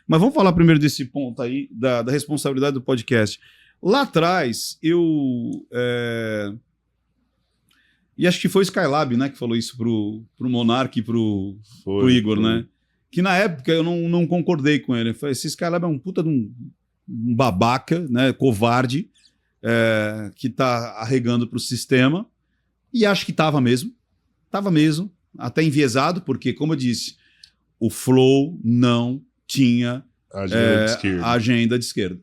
Mas vamos falar primeiro desse ponto aí, da responsabilidade do podcast. Lá atrás, e acho que foi o Skylab, né, que falou isso pro Monark e pro Igor, né? Que na época eu não concordei com ele. Eu falei, esse Skylab é um puta de um babaca, né, covarde, que tá arregando pro sistema. E acho que tava mesmo, até enviesado, porque, como eu disse, o Flow não tinha agenda de esquerda,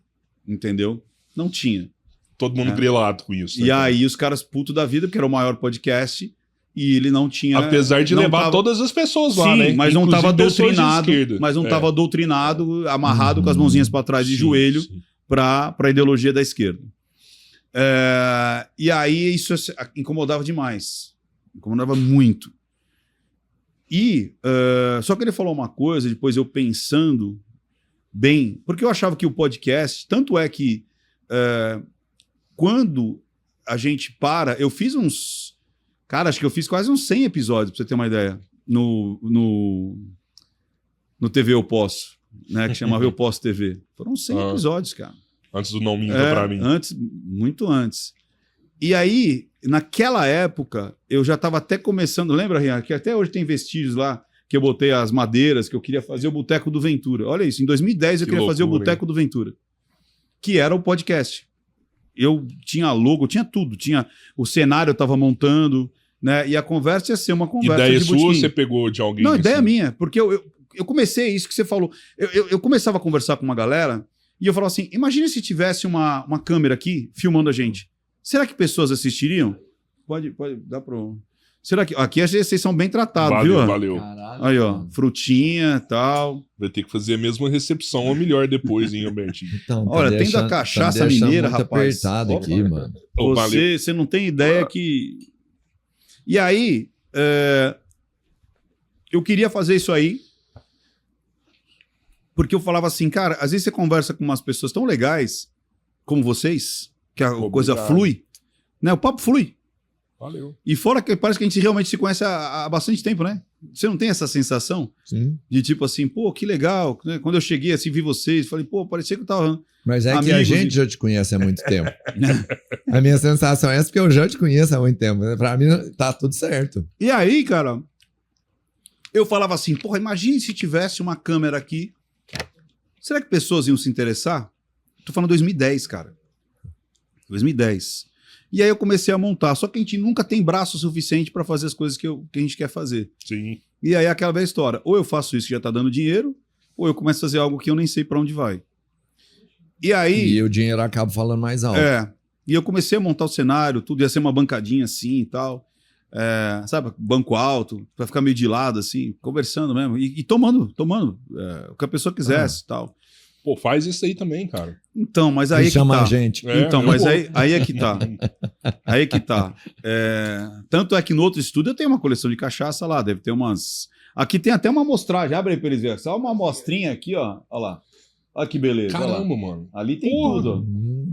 entendeu? Não tinha. Todo mundo grilado com isso. E aí os caras putos da vida, porque era o maior podcast, e ele não tinha... Apesar de levar todas as pessoas lá, né? Mas não estava doutrinado, tava doutrinado, amarrado com as mãozinhas para trás de joelho para a ideologia da esquerda. E aí isso incomodava demais. Incomodava muito. E só que ele falou uma coisa, depois eu pensando bem, porque eu achava que o podcast, tanto é que quando a gente eu fiz uns... Cara, acho que eu fiz quase uns 100 episódios, pra você ter uma ideia, no TV Eu Posso, né, que chamava Eu Posso TV. Foram 100 episódios, cara. Antes do Não Minta Pra Mim. Muito antes. E aí, naquela época, eu já estava até começando, lembra, Rian, que até hoje tem vestígios lá, que eu botei as madeiras, que eu queria fazer o Boteco do Ventura. Olha isso, em 2010 eu queria fazer o Boteco do Ventura, que era o podcast. Eu tinha logo, tinha tudo, tinha o cenário eu estava montando, né? E a conversa ia ser uma conversa ideia de sua botequim. Você pegou de alguém? Não, ideia minha, porque eu comecei isso que você falou. Eu começava a conversar com uma galera e eu falava assim, imagina se tivesse uma câmera aqui filmando a gente. Será que pessoas assistiriam? Pode dar pro... Será que... Aqui vocês são bem tratados, viu? Valeu. Caralho, aí, ó, frutinha e tal. Vai ter que fazer a mesma recepção ou melhor depois, hein, Albertinho? Então, olha, tem da cachaça mineira, muito rapaz. apertado aqui, mano. Você não tem ideia que... E aí, eu queria fazer isso aí, porque eu falava assim, cara, às vezes você conversa com umas pessoas tão legais como vocês, que a coisa flui, né? O papo flui. Valeu. E fora que parece que a gente realmente se conhece há bastante tempo, né? Você não tem essa sensação? Sim. De tipo assim, pô, que legal, né? Quando eu cheguei assim, vi vocês, falei, pô, parecia que eu tava... Mas é que a gente já te conhece há muito tempo. A minha sensação é essa, porque eu já te conheço há muito tempo. Pra mim, tá tudo certo. E aí, cara, eu falava assim, porra, imagine se tivesse uma câmera aqui. Será que pessoas iam se interessar? Tô falando 2010, cara. 2010. E aí eu comecei a montar. Só que a gente nunca tem braço suficiente para fazer as coisas que a gente quer fazer. Sim. E aí aquela velha história. Ou eu faço isso que já tá dando dinheiro, ou eu começo a fazer algo que eu nem sei para onde vai. E aí... E o dinheiro acaba falando mais alto. E eu comecei a montar o cenário, tudo ia ser uma bancadinha assim e tal. Sabe, banco alto, pra ficar meio de lado assim, conversando mesmo. E tomando o que a pessoa quisesse e tal. Pô, faz isso aí também, cara. Então, mas aí é que chama tá. a gente. Então, mas aí é que tá. Aí é que tá. Tanto é que no outro estúdio eu tenho uma coleção de cachaça lá, deve ter umas... Aqui tem até uma amostragem, abre aí pra eles verem. Só uma amostrinha aqui, ó. Olha lá. Olha que beleza. Caramba, mano. Ali tem tudo.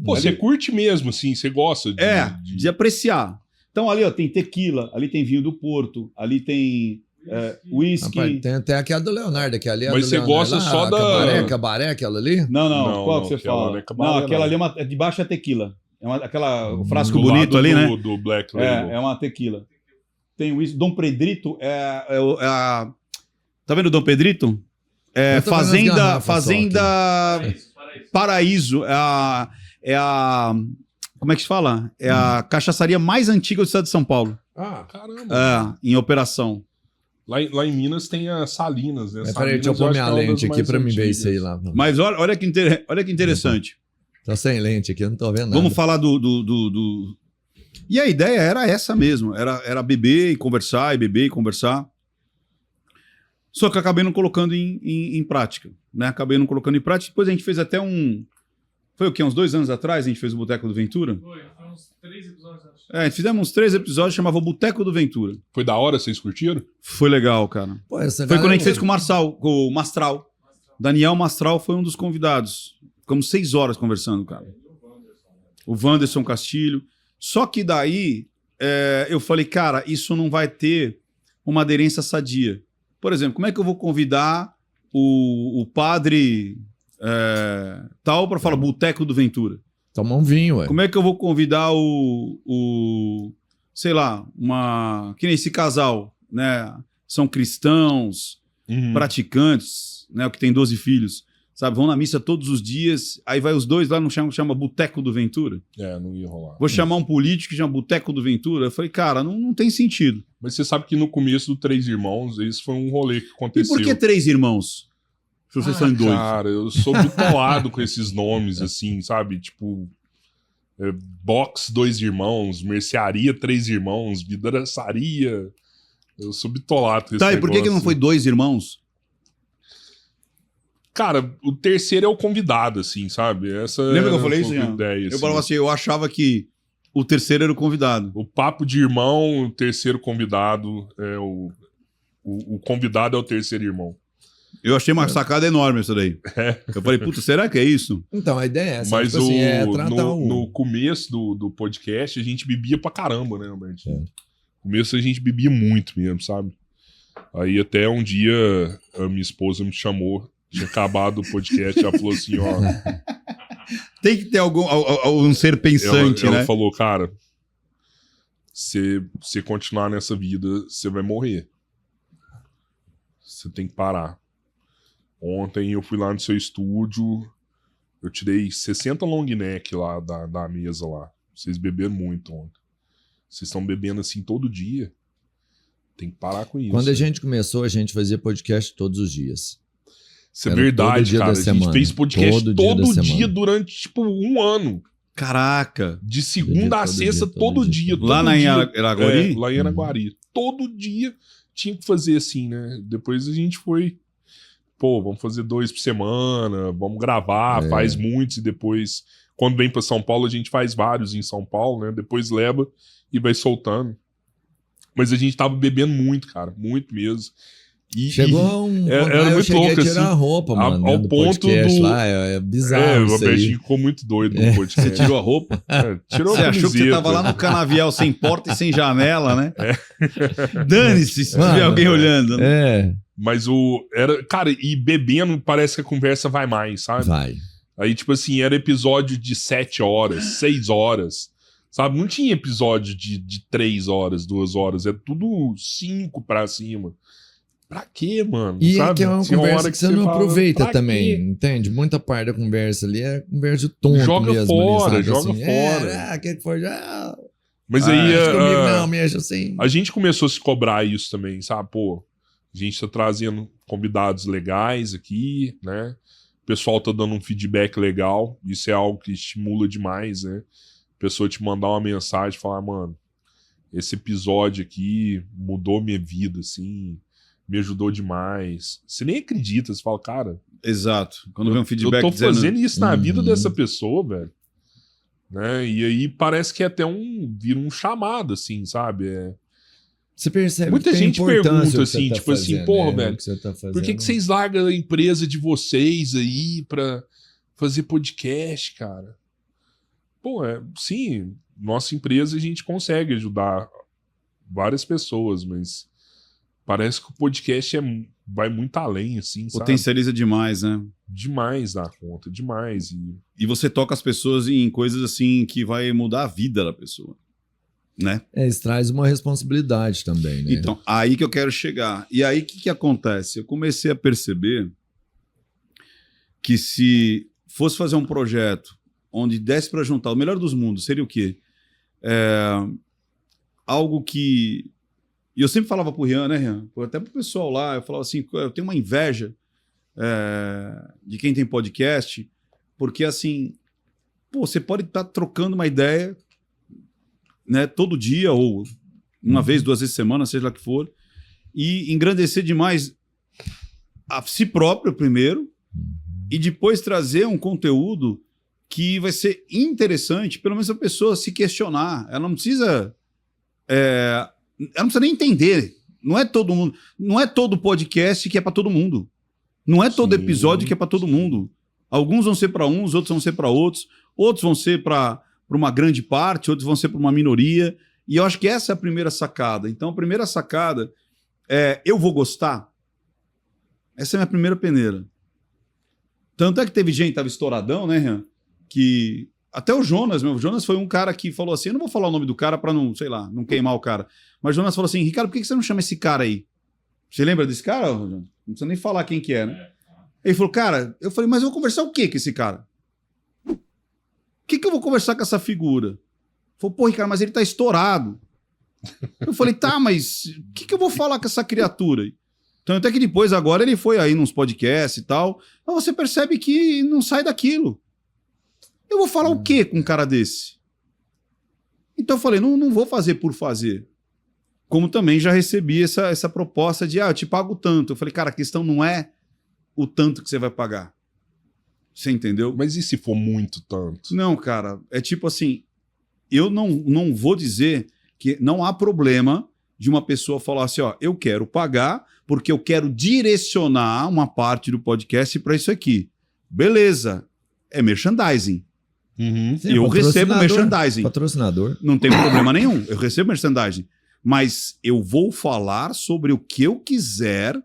Pô, você curte mesmo, assim, você gosta de apreciar. Então ali, ó, tem tequila, ali tem vinho do Porto, ali tem whisky. Tem até aquela do Leonardo, que ali é mas do você Leonardo, gosta lá, só da... Cabaré, aquela ali? Não, qual que você fala? Não, aquela ali é de baixo é tequila. O frasco do bonito ali, né? Do Black Label. É uma tequila. Tem o whisky. Dom Pedrito tá vendo o Dom Pedrito? Fazenda Paraíso. Como é que se fala? É a cachaçaria mais antiga do estado de São Paulo. Ah, caramba. Em operação. Lá em Minas tem as Salinas, né? Peraí, deixa eu pôr minha lente aqui pra me ver isso aí lá. Mas olha que interessante. Tô sem lente aqui, eu não tô vendo nada. Vamos falar do... E a ideia era essa mesmo. Era beber e conversar, Só que eu acabei não colocando em prática. Né? Acabei não colocando em prática. Depois a gente fez até Foi o quê? Uns 2 anos atrás a gente fez o Boteco do Ventura? Foi uns 3 episódios, acho. Fizemos uns 3 episódios, chamava o Boteco do Ventura. Foi da hora, vocês curtiram? Foi legal, cara. Pô, foi quando a gente fez com o Mastral. Daniel Mastral foi um dos convidados. Ficamos 6 horas conversando, cara. O Wanderson Castilho. Só que daí eu falei, cara, isso não vai ter uma aderência sadia. Por exemplo, como é que eu vou convidar o padre tal para falar Boteco do Ventura? Toma um vinho, ué. Como é que eu vou convidar sei lá, que nem esse casal, né? São cristãos, praticantes, né? O que tem 12 filhos, sabe? Vão na missa todos os dias, aí vai os dois lá, não chama Boteco do Ventura? Não ia rolar. Vou chamar um político que chama Boteco do Ventura? Eu falei, cara, não tem sentido. Mas você sabe que no começo do Três Irmãos, isso foi um rolê que aconteceu. E por que 3 irmãos? Se vocês são em 2. Cara, eu sou bitolado com esses nomes, assim, sabe? Tipo, Box 2 Irmãos, Mercearia 3 Irmãos, Vidraçaria. Eu sou bitolado com esse Tá, e por que não foi 2 irmãos? Cara, o terceiro é o convidado, assim, sabe? Lembra que eu falei isso, Jean? Ideia, assim. Eu falava assim, eu achava que o terceiro era o convidado. O papo de irmão, o terceiro convidado é o convidado é o terceiro irmão. Eu achei uma sacada enorme isso daí. Eu falei, puta, será que é isso? Então, a ideia é essa. Mas tipo assim, tratar no começo do podcast, a gente bebia pra caramba, né, Albertinho? No começo a gente bebia muito mesmo, sabe? Aí até um dia a minha esposa me chamou, tinha acabado o podcast, ela falou assim, ó... Tem que ter um ser pensante, né? Ela falou, cara, se você continuar nessa vida, você vai morrer. Você tem que parar. Ontem eu fui lá no seu estúdio, eu tirei 60 long neck lá da mesa lá. Vocês beberam muito ontem. Vocês estão bebendo assim todo dia. Tem que parar com isso. Quando a gente começou, a gente fazia podcast todos os dias. Isso é verdade, cara. A gente fez podcast todo dia durante, tipo, 1 ano. Caraca. De segunda a sexta, todo dia. Lá em Araguari? Lá em Araguari. Todo dia tinha que fazer assim, né? Depois a gente foi... Pô, vamos fazer 2 por semana, vamos gravar, faz muitos e depois, quando vem para São Paulo, a gente faz vários em São Paulo, né? Depois leva e vai soltando. Mas a gente tava bebendo muito, cara, muito mesmo. Chegou era muito louco, a tirar assim, a roupa, mano, ao ponto do... lá, é bizarro o Albertinho ficou muito doido no podcast. Você tirou a roupa? Tirou você a achou que você tava lá no canavial sem porta e sem janela, né? Dane-se se tiver alguém olhando. Né? Mas cara, e bebendo parece que a conversa vai mais, sabe? Vai. Aí, tipo assim, era episódio de 7 horas, 6 horas, sabe? Não tinha episódio de 3 horas, 2 horas, é tudo 5 pra cima. Pra quê, mano? E sabe? que é uma conversa que você não aproveita também, quê? Entende? Muita parte da conversa ali é conversa de tonto joga mesmo. Fora, ali, joga assim, fora. Aquele foi já... Mas aí... comigo não, mexe assim. A gente começou a se cobrar isso também, sabe? Pô, a gente tá trazendo convidados legais aqui, né? O pessoal tá dando um feedback legal. Isso é algo que estimula demais, né? A pessoa te mandar uma mensagem e falar, mano, esse episódio aqui mudou minha vida, assim, me ajudou demais. Você nem acredita, você fala, cara... Exato. Quando vem um feedback eu tô fazendo isso na vida dessa pessoa, velho. Né? E aí parece que é até vira um chamado, assim, sabe? Você percebe muita que gente pergunta assim, tá tipo fazendo, assim, porra, velho, tá por que vocês largam a empresa de vocês aí pra fazer podcast, cara? Pô, sim, nossa empresa a gente consegue ajudar várias pessoas, mas parece que o podcast vai muito além, assim, sabe? Potencializa demais, né? Demais da conta, demais. E você toca as pessoas em coisas assim que vai mudar a vida da pessoa. Né? Isso traz uma responsabilidade também, né? Então, aí que eu quero chegar. E aí, o que acontece? Eu comecei a perceber que se fosse fazer um projeto onde desse para juntar o melhor dos mundos, seria o quê? Algo que... E eu sempre falava pro Rian, né, Rian? Até pro pessoal lá, eu falava assim, eu tenho uma inveja de quem tem podcast, porque assim, pô, você pode estar trocando uma ideia, né, todo dia, ou uma vez, 2 vezes por semana, seja lá que for, e engrandecer demais a si próprio primeiro, e depois trazer um conteúdo que vai ser interessante, pelo menos a pessoa se questionar. Ela não precisa... ela não precisa nem entender. Não é todo mundo... Não é todo podcast que é para todo mundo. Não é todo episódio que é para todo mundo. Alguns vão ser para uns, outros vão ser para outros. Outros vão ser para uma grande parte, outros vão ser para uma minoria. E eu acho que essa é a primeira sacada. Então, a primeira sacada é: eu vou gostar? Essa é a minha primeira peneira. Tanto é que teve gente, tava estouradão, né, Rian? Que até o Jonas, o Jonas foi um cara que falou assim, eu não vou falar o nome do cara pra não, sei lá, não queimar o cara. Mas o Jonas falou assim, Ricardo, por que você não chama esse cara aí? Você lembra desse cara? Não precisa nem falar quem que é, né? Ele falou, cara, eu falei, mas eu vou conversar o quê com esse cara? O que eu vou conversar com essa figura? Ele falou, pô, Ricardo, mas ele tá estourado. Eu falei, tá, mas o que eu vou falar com essa criatura aí? Então, até que depois, agora, ele foi aí nos podcasts e tal, mas você percebe que não sai daquilo. Eu vou falar o quê com um cara desse? Então eu falei, não vou fazer por fazer. Como também já recebi essa proposta de, eu te pago tanto. Eu falei, cara, a questão não é o tanto que você vai pagar. Você entendeu? Mas e se for muito tanto? Não, cara, é tipo assim, eu não vou dizer que não há problema de uma pessoa falar assim, eu quero pagar porque eu quero direcionar uma parte do podcast para isso aqui. Beleza, é merchandising. Uhum. Sim, eu recebo merchandising. Patrocinador. Não tem problema nenhum, eu recebo merchandising. Mas eu vou falar sobre o que eu quiser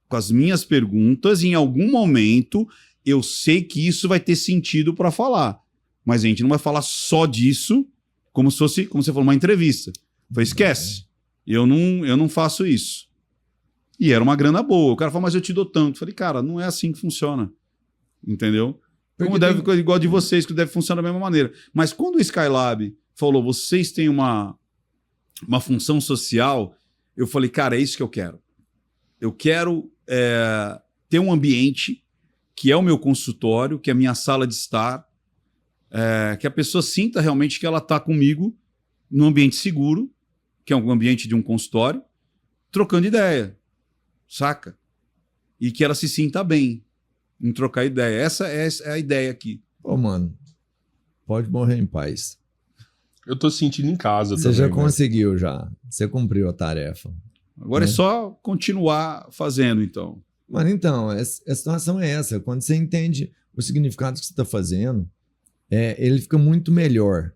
com as minhas perguntas e em algum momento eu sei que isso vai ter sentido para falar. Mas a gente não vai falar só disso como se fosse, como você falou, uma entrevista. Eu falei, esquece. Eu não faço isso. E era uma grana boa. O cara falou, mas eu te dou tanto. Eu falei, cara, não é assim que funciona. Entendeu? Como deve, igual de vocês, que deve funcionar da mesma maneira. Mas quando o Skylab falou, vocês têm uma função social, eu falei, cara, é isso que eu quero. Eu quero ter um ambiente que é o meu consultório, que é a minha sala de estar, que a pessoa sinta realmente que ela está comigo num ambiente seguro, que é um ambiente de um consultório, trocando ideia, saca? E que ela se sinta bem em trocar ideia. Essa é a ideia aqui. Pô, mano, pode morrer em paz. Eu tô sentindo em casa Você também. já né? conseguiu, já. Você cumpriu a tarefa. Agora é só continuar fazendo, então. Mano, então, a situação é essa. Quando você entende o significado que você está fazendo, ele fica muito melhor.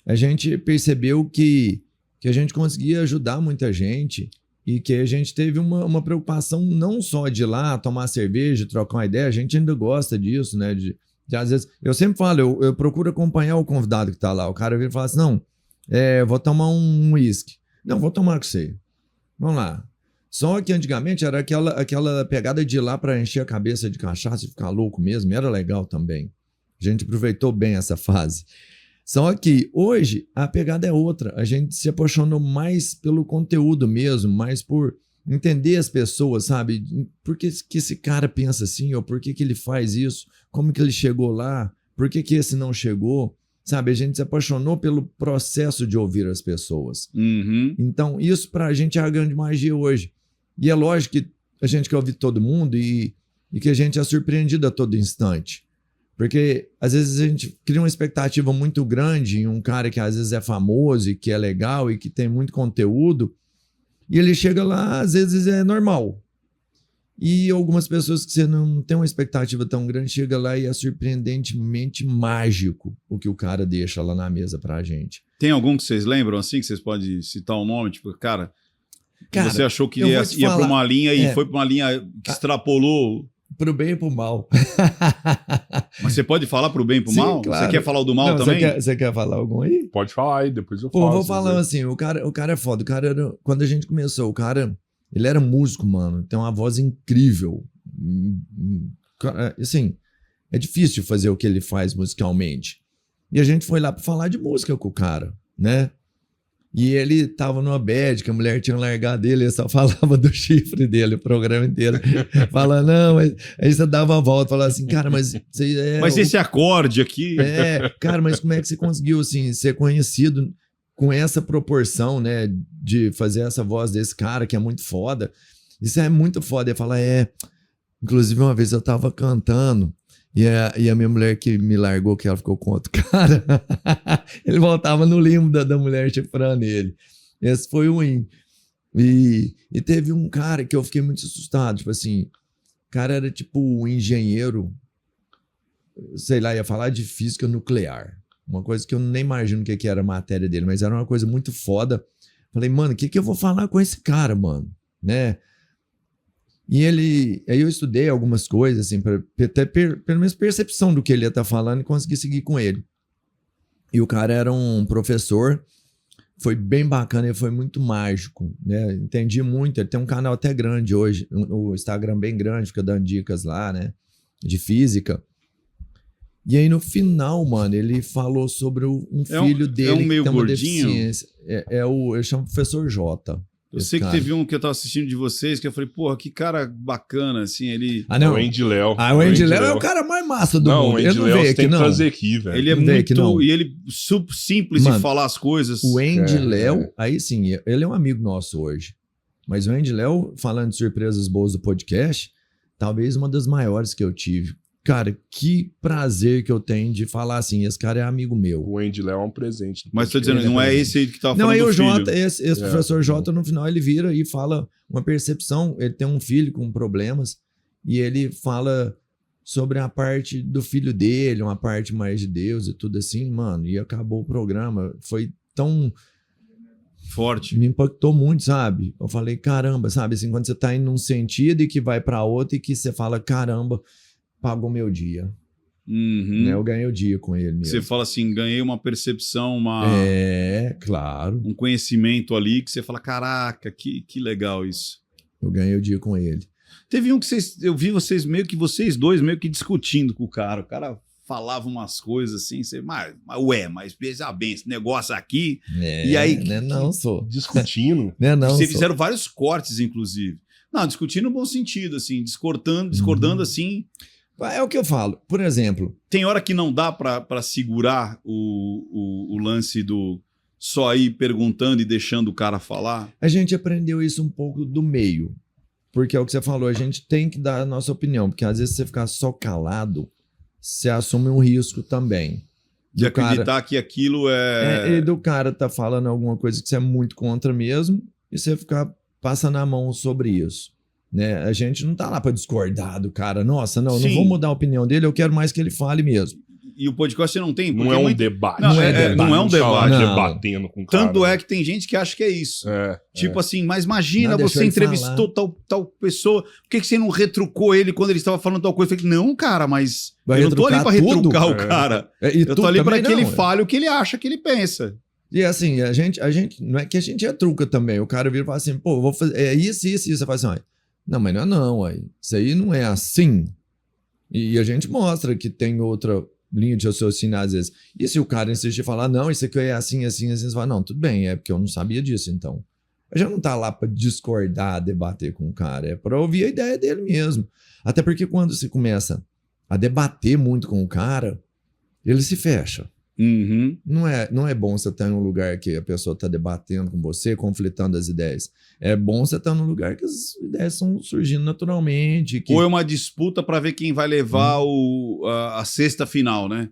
A gente percebeu que a gente conseguia ajudar muita gente e que a gente teve uma preocupação não só de ir lá tomar cerveja, trocar uma ideia, a gente ainda gosta disso, né? De às vezes, eu sempre falo, eu procuro acompanhar o convidado que tá lá. O cara vira e fala assim, não, vou tomar um uísque. Não, vou tomar com você. Vamos lá. Só que antigamente era aquela pegada de ir lá para encher a cabeça de cachaça e ficar louco mesmo, e era legal também. A gente aproveitou bem essa fase. Só que hoje a pegada é outra. A gente se apaixonou mais pelo conteúdo mesmo, mais por entender as pessoas, sabe? Por que esse cara pensa assim, ou por que ele faz isso? Como que ele chegou lá? Por que esse não chegou? Sabe? A gente se apaixonou pelo processo de ouvir as pessoas. Uhum. Então, isso pra gente é a grande magia hoje. E é lógico que a gente quer ouvir todo mundo e que a gente é surpreendido a todo instante. Porque, às vezes, a gente cria uma expectativa muito grande em um cara que, às vezes, é famoso e que é legal e que tem muito conteúdo. E ele chega lá, às vezes, é normal. E algumas pessoas que você não tem uma expectativa tão grande, chega lá e é surpreendentemente mágico o que o cara deixa lá na mesa pra gente. Tem algum que vocês lembram, assim, que vocês podem citar um nome? Tipo, cara você achou que ia pra uma linha e foi pra uma linha que extrapolou... Pro bem e pro mal. Mas você pode falar pro bem e pro Sim, mal? claro. Você quer falar o do mal não, também? Você quer falar algum aí? Pode falar aí, depois eu Pô, falo. vou falando assim, o cara é foda. O cara era, quando a gente começou, ele era músico, mano. Tem uma voz incrível. Assim, é difícil fazer o que ele faz musicalmente. E a gente foi lá pra falar de música com o cara, né? E ele tava numa bad, que a mulher tinha largado dele, ele só falava do chifre dele o programa inteiro. Fala, não, mas aí você dava a volta, falava assim, cara, mas você Mas esse acorde aqui... cara, mas como é que você conseguiu, assim, ser conhecido com essa proporção, né, de fazer essa voz desse cara que é muito foda? Isso é muito foda. Ele fala, inclusive uma vez eu tava cantando e a minha mulher que me largou, que ela ficou com outro cara, ele voltava no limbo da mulher chifrando ele. Esse foi o win. E teve um cara que eu fiquei muito assustado, tipo assim, o cara era tipo um engenheiro, sei lá, ia falar de física nuclear. Uma coisa que eu nem imagino o que era a matéria dele, mas era uma coisa muito foda. Falei, mano, o que eu vou falar com esse cara, mano? Né? E aí eu estudei algumas coisas, assim, para ter pelo menos percepção do que ele ia estar falando e conseguir seguir com ele. E o cara era um professor, foi bem bacana, ele foi muito mágico, né? Entendi muito, ele tem um canal até grande hoje, o Instagram bem grande, fica dando dicas lá, né? De física. E aí no final, mano, ele falou sobre um filho dele meio que tem uma gordinho? deficiência. Ele chama Professor J. Eu sei que teve um que eu tava assistindo de vocês, que eu falei, porra, que cara bacana, assim, ele... Ah, não. O Andy Léo. O Andy Léo é o cara mais massa do mundo. O Andy Léo você tem que trazer aqui, velho. Ele é muito... E ele simples de falar as coisas. O Andy Léo, aí sim, ele é um amigo nosso hoje. Mas o Andy Léo, falando de surpresas boas do podcast, talvez uma das maiores que eu tive. Cara, que prazer que eu tenho de falar assim, esse cara é amigo meu. O Andy Léo é um presente. Mas tô dizendo, não é esse aí que tava falando. Não, aí do o filho. Jota, esse professor Jota, no final, ele vira e fala uma percepção. Ele tem um filho com problemas e ele fala sobre a parte do filho dele, uma parte mais de Deus e tudo assim, mano. E acabou o programa. Foi tão forte. Me impactou muito, sabe? Eu falei, caramba, sabe? Assim, quando você tá indo num sentido e que vai pra outro e que você fala, caramba, pagou meu dia. Uhum. Né? Eu ganhei o dia com ele mesmo. Você fala assim, ganhei uma percepção, claro. Um conhecimento ali que você fala, caraca, que legal isso. Eu ganhei o dia com ele. Teve um que eu vi vocês dois meio que discutindo com o cara. O cara falava umas coisas assim, você, mas veja bem, esse negócio aqui. E aí. Não sou. Discutindo. Vocês fizeram vários cortes, inclusive. Não, discutindo no bom sentido, assim, discordando assim. É o que eu falo. Por exemplo, tem hora que não dá pra segurar o lance do só ir perguntando e deixando o cara falar. A gente aprendeu isso um pouco do meio. Porque é o que você falou, a gente tem que dar a nossa opinião. Porque às vezes você ficar só calado, você assume um risco também. De acreditar que aquilo E do cara tá falando alguma coisa que você é muito contra mesmo, e você ficar passando a mão sobre isso. Né? A gente não tá lá pra discordar do cara. Nossa, não vou mudar a opinião dele, eu quero mais que ele fale mesmo. E o podcast você não tem? Não é um debate. Não é um debate. Debatendo com o cara. Tanto é que tem gente que acha que é isso. Assim, mas imagina você entrevistou tal pessoa, por que você não retrucou ele quando ele estava falando tal coisa? Eu falei, não, cara, mas eu não tô ali pra retrucar o cara. Eu tô ali pra que ele fale o que ele acha que ele pensa. E assim, a gente não é que a gente retruca também. O cara vira e fala assim, pô, vou fazer isso. Você fala assim, não, mas não é não, isso aí não é assim. E a gente mostra que tem outra linha de raciocínio às vezes. E se o cara insistir e falar, não, isso aqui é assim, você fala, não, tudo bem, é porque eu não sabia disso, então. A gente não tá lá pra discordar, debater com o cara, é pra ouvir a ideia dele mesmo. Até porque quando você começa a debater muito com o cara, ele se fecha. Uhum. Não é bom você estar em um lugar que a pessoa está debatendo com você, conflitando as ideias. É bom você estar num lugar que as ideias estão surgindo naturalmente. Ou é uma disputa para ver quem vai levar a cesta final, né?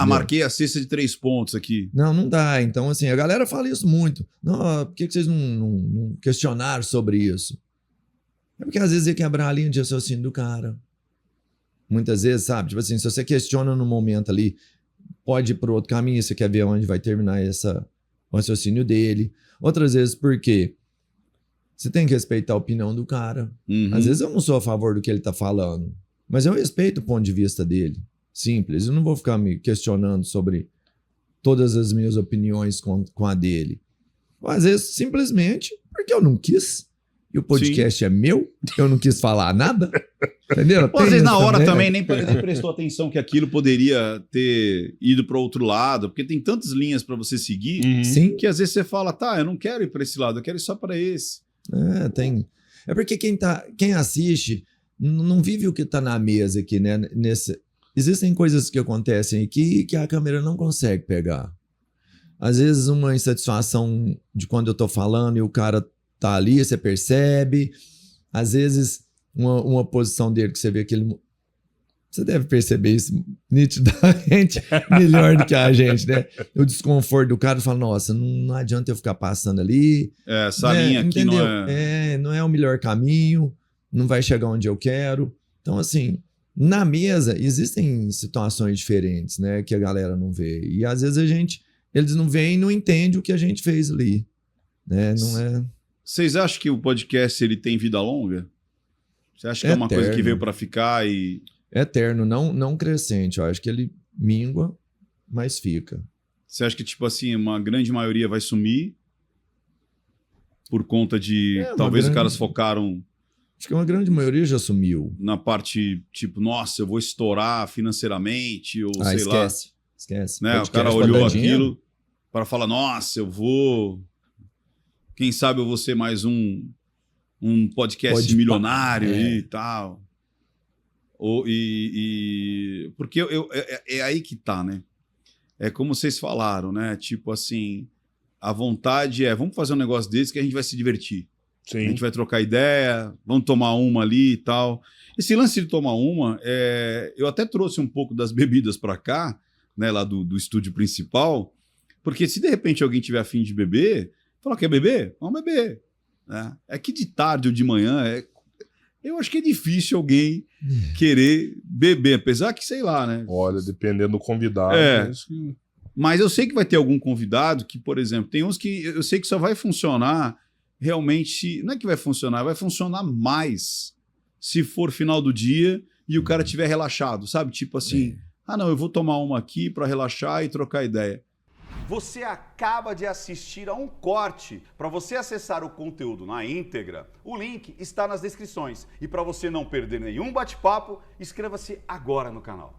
Marquei a cesta de 3 pontos aqui. Não dá. Então, assim, a galera fala isso muito. Não, por que vocês não questionaram sobre isso? É porque às vezes ia quebrar a linha de raciocínio do cara. Muitas vezes, sabe? Tipo assim, se você questiona no momento ali, pode ir para outro caminho, você quer ver onde vai terminar o raciocínio dele. Outras vezes, porque você tem que respeitar a opinião do cara. Uhum. Às vezes eu não sou a favor do que ele tá falando, mas eu respeito o ponto de vista dele. Simples. Eu não vou ficar me questionando sobre todas as minhas opiniões com a dele. Às vezes, simplesmente, porque eu não quis. E o podcast é meu, eu não quis falar nada. Entendeu? Às vezes na hora também nem prestou atenção que aquilo poderia ter ido para outro lado, porque tem tantas linhas para você seguir, que às vezes você fala, eu não quero ir para esse lado, eu quero ir só para esse. Tem. É porque quem assiste não vive o que tá na mesa aqui, né? Existem coisas que acontecem aqui que a câmera não consegue pegar. Às vezes uma insatisfação de quando eu tô falando e o cara tá ali, você percebe. Às vezes uma posição dele que você vê que ele... Você deve perceber isso nitidamente melhor do que a gente, né? O desconforto do cara fala, nossa, não adianta eu ficar passando ali. Essa linha aqui entendeu? não é o melhor caminho, não vai chegar onde eu quero. Então, assim, na mesa existem situações diferentes, né? Que a galera não vê. E às vezes eles não veem e não entendem o que a gente fez ali. Né? Não é... Vocês acham que o podcast ele tem vida longa? Você acha que é uma coisa que veio para ficar e... Eterno, não crescente. Eu acho que ele mingua, mas fica. Você acha que, tipo assim, uma grande maioria vai sumir por conta de... talvez os caras focaram... Acho que uma grande maioria já sumiu. Na parte, tipo, nossa, eu vou estourar financeiramente, ou sei lá. Esquece. Né? O cara olhou aquilo para falar, nossa, eu vou... Quem sabe eu vou ser mais um podcast milionário e tal. Porque é aí que tá, né? É como vocês falaram, né? Tipo assim, a vontade vamos fazer um negócio desse que a gente vai se divertir. Sim. A gente vai trocar ideia, vamos tomar uma ali e tal. Esse lance de tomar uma, eu até trouxe um pouco das bebidas para cá, né? Lá do estúdio principal, porque se de repente alguém tiver afim de beber, fala, quer beber? Vamos beber. Né? É que de tarde ou de manhã, eu acho que é difícil alguém querer beber, apesar que, sei lá, né? Olha, dependendo do convidado. Mas eu sei que vai ter algum convidado que, por exemplo, tem uns que eu sei que só vai funcionar realmente, não é que vai funcionar mais se for final do dia e o cara estiver relaxado, sabe? Tipo assim, não, eu vou tomar uma aqui para relaxar e trocar ideia. Você acaba de assistir a um corte. Para você acessar o conteúdo na íntegra, o link está nas descrições. E para você não perder nenhum bate-papo, inscreva-se agora no canal.